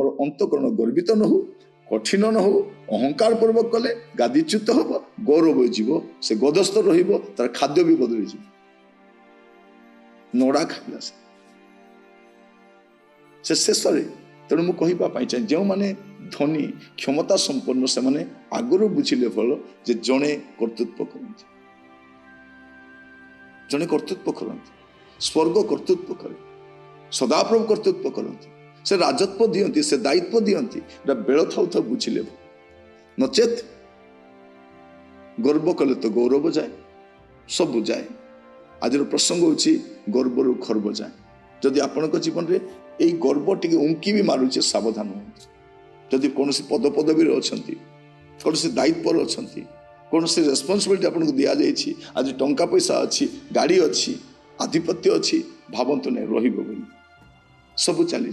आमर अंतकरण गर्वित न हो, कठिन न हो, अहंकार पूर्वक कले गादीच्युत हम, गौरव जीव से गदस्थ तार खाद्य भी बदली जीव नड़ा खाइला से शेष तेणु मुझे कहवाई चाहे जो मैंने धनी क्षमता संपन्न से मैंने आगुरी बुझिले फल जे जड़े कर्तृत्व करते, जड़े कर्तृत्व करते, स्वर्ग कर्तृत्व करे, सदाप्रभु कर्तृत्व करते, से राजत्व दियंती, से दायित्व दियंती, बेल थाउ था बुझिले नचेत गर्व कले तो गौरव जाए, सब जाए। आज प्रसंग होची गर्व खर्व जाए। जदि आपण जीवन में यही गर्व टी उंकी भी मारुचे सावधान हो। जदि कौन पद पदवी अच्छा, कौन दायित्व अच्छा, कौन रेस्पॉन्सिबिलिटी आपको दि जाइए, आज टंका पैसा अच्छी, गाड़ी अच्छी, आधिपत्य अच्छी, भावंतु नहीं रही सब चली।